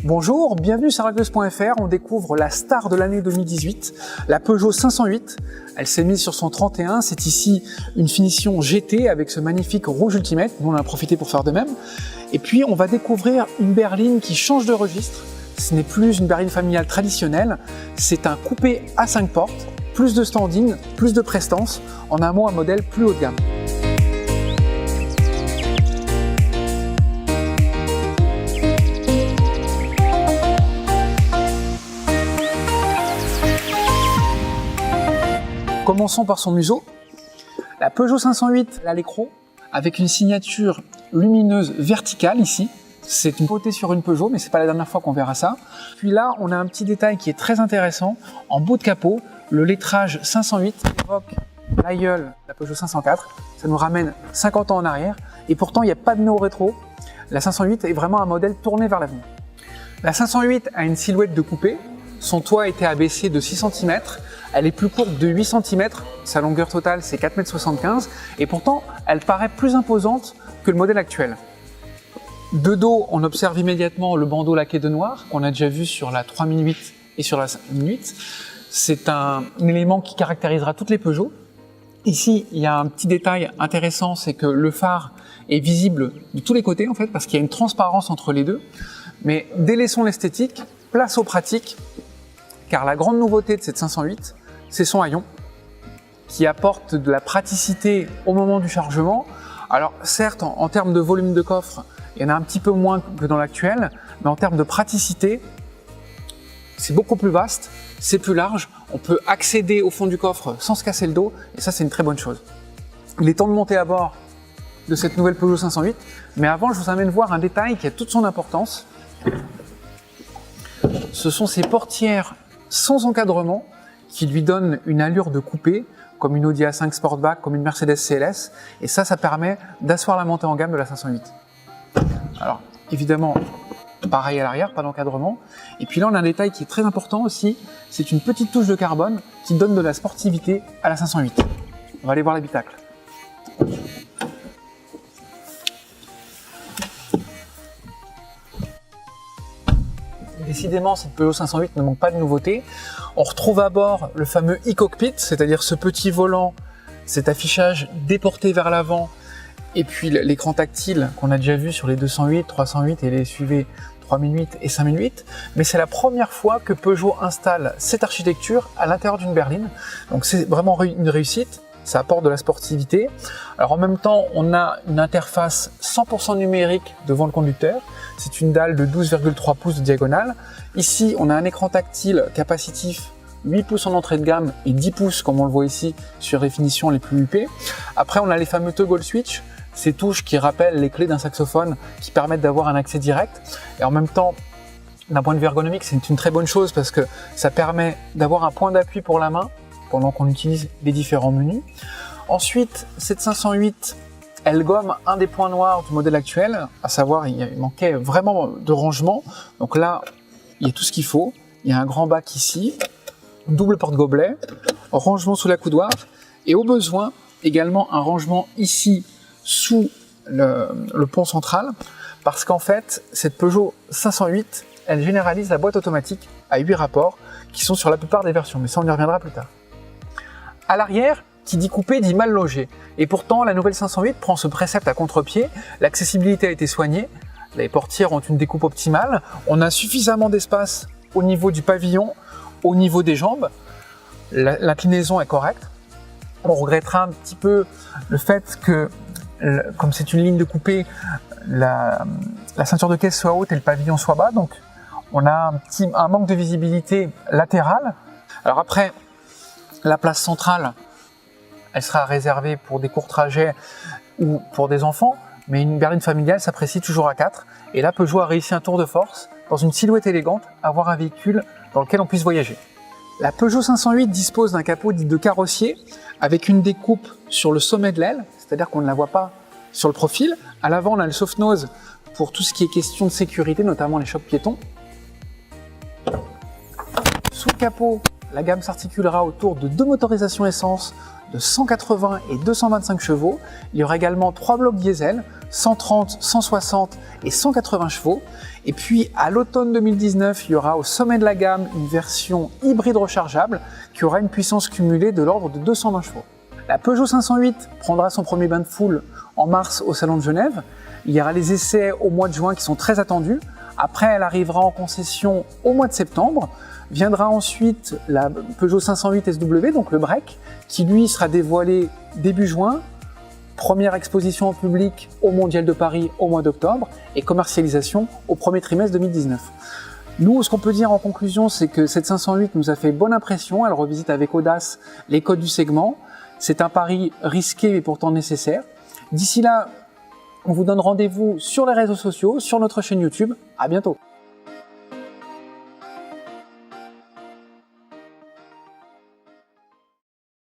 Bonjour, bienvenue sur Argus.fr. On découvre la star de l'année 2018, la Peugeot 508. Elle s'est mise sur son 31. C'est ici une finition GT avec ce magnifique rouge ultimate. Nous, on en a profité pour faire de même. Et puis, on va découvrir une berline qui change de registre. Ce n'est plus une berline familiale traditionnelle. C'est un coupé à 5 portes, plus de standing, plus de prestance. En un mot, un modèle plus haut de gamme. Commençons par son museau. La Peugeot 508 a l'écran avec une signature lumineuse verticale ici. C'est une beauté sur une Peugeot, mais c'est pas la dernière fois qu'on verra ça. Puis là, on a un petit détail qui est très intéressant. En bout de capot, le lettrage 508 évoque l'aïeul, la Peugeot 504. Ça nous ramène 50 ans en arrière. Et pourtant, il n'y a pas de néo-rétro. La 508 est vraiment un modèle tourné vers l'avenir. La 508 a une silhouette de coupé. Son toit a été abaissé de 6 cm. Elle est plus courte de 8 cm. Sa longueur totale, c'est 4,75 m. Et pourtant, elle paraît plus imposante que le modèle actuel. De dos, on observe immédiatement le bandeau laqué de noir qu'on a déjà vu sur la 3008 et sur la 5008. C'est un élément qui caractérisera toutes les Peugeot. Ici, il y a un petit détail intéressant, c'est que le phare est visible de tous les côtés en fait, parce qu'il y a une transparence entre les deux. Mais délaissons l'esthétique, place aux pratiques, car la grande nouveauté de cette 508, c'est son haillon, qui apporte de la praticité au moment du chargement. Alors certes, en termes de volume de coffre, il y en a un petit peu moins que dans l'actuel, mais en termes de praticité, c'est beaucoup plus vaste, c'est plus large, on peut accéder au fond du coffre sans se casser le dos, et ça c'est une très bonne chose. Il est temps de monter à bord de cette nouvelle Peugeot 508, mais avant je vous amène voir un détail qui a toute son importance. Ce sont ces portières sans encadrement qui lui donnent une allure de coupé, comme une Audi A5 Sportback, comme une Mercedes CLS, et ça permet d'asseoir la montée en gamme de la 508. Alors, évidemment, pareil à l'arrière, pas d'encadrement. Et puis là, on a un détail qui est très important aussi, c'est une petite touche de carbone qui donne de la sportivité à la 508. On va aller voir l'habitacle. Décidément, cette Peugeot 508 ne manque pas de nouveautés. On retrouve à bord le fameux e-cockpit, c'est-à-dire ce petit volant, cet affichage déporté vers l'avant, et puis l'écran tactile qu'on a déjà vu sur les 208, 308 et les SUV 3008 et 5008. Mais c'est la première fois que Peugeot installe cette architecture à l'intérieur d'une berline. Donc c'est vraiment une réussite. Ça apporte de la sportivité. Alors en même temps, on a une interface 100% numérique devant le conducteur. C'est une dalle de 12,3 pouces de diagonale. Ici, on a un écran tactile capacitif 8 pouces en entrée de gamme et 10 pouces comme on le voit ici sur les finitions les plus huppées. Après, on a les fameux toggle switch, ces touches qui rappellent les clés d'un saxophone qui permettent d'avoir un accès direct. Et en même temps, d'un point de vue ergonomique, c'est une très bonne chose parce que ça permet d'avoir un point d'appui pour la main pendant qu'on utilise les différents menus. Ensuite, cette 508, elle gomme un des points noirs du modèle actuel, à savoir il manquait vraiment de rangement. Donc là, il y a tout ce qu'il faut. Il y a un grand bac ici, double porte-gobelet, rangement sous la coudoir et au besoin également un rangement ici sous le pont central parce qu'en fait, cette Peugeot 508, elle généralise la boîte automatique à 8 rapports qui sont sur la plupart des versions, mais ça on y reviendra plus tard. À l'arrière, qui dit coupé dit mal logé. Et pourtant, la nouvelle 508 prend ce précepte à contre-pied. L'accessibilité a été soignée. Les portières ont une découpe optimale. On a suffisamment d'espace au niveau du pavillon, au niveau des jambes. L'inclinaison est correcte. On regrettera un petit peu le fait que, comme c'est une ligne de coupé, la ceinture de caisse soit haute et le pavillon soit bas. Donc, on a un manque de visibilité latérale. Alors après, la place centrale, elle sera réservée pour des courts trajets ou pour des enfants, mais une berline familiale s'apprécie toujours à 4. Et là, Peugeot a réussi un tour de force, dans une silhouette élégante, à avoir un véhicule dans lequel on puisse voyager. La Peugeot 508 dispose d'un capot dit de carrossier, avec une découpe sur le sommet de l'aile, c'est-à-dire qu'on ne la voit pas sur le profil. À l'avant, on a le soft-nose pour tout ce qui est question de sécurité, notamment les chocs piétons. Sous le capot, la gamme s'articulera autour de 2 motorisations essence de 180 et 225 chevaux. Il y aura également 3 blocs diesel, 130, 160 et 180 chevaux. Et puis à l'automne 2019, il y aura au sommet de la gamme une version hybride rechargeable qui aura une puissance cumulée de l'ordre de 220 chevaux. La Peugeot 508 prendra son premier bain de foule en mars au Salon de Genève. Il y aura les essais au mois de juin qui sont très attendus. Après, elle arrivera en concession au mois de septembre. Viendra ensuite la Peugeot 508 SW, donc le break, qui lui sera dévoilé début juin. Première exposition en public au Mondial de Paris au mois d'octobre et commercialisation au premier trimestre 2019. Nous, ce qu'on peut dire en conclusion, c'est que cette 508 nous a fait bonne impression. Elle revisite avec audace les codes du segment. C'est un pari risqué mais pourtant nécessaire. D'ici là, on vous donne rendez-vous sur les réseaux sociaux, sur notre chaîne YouTube. À bientôt.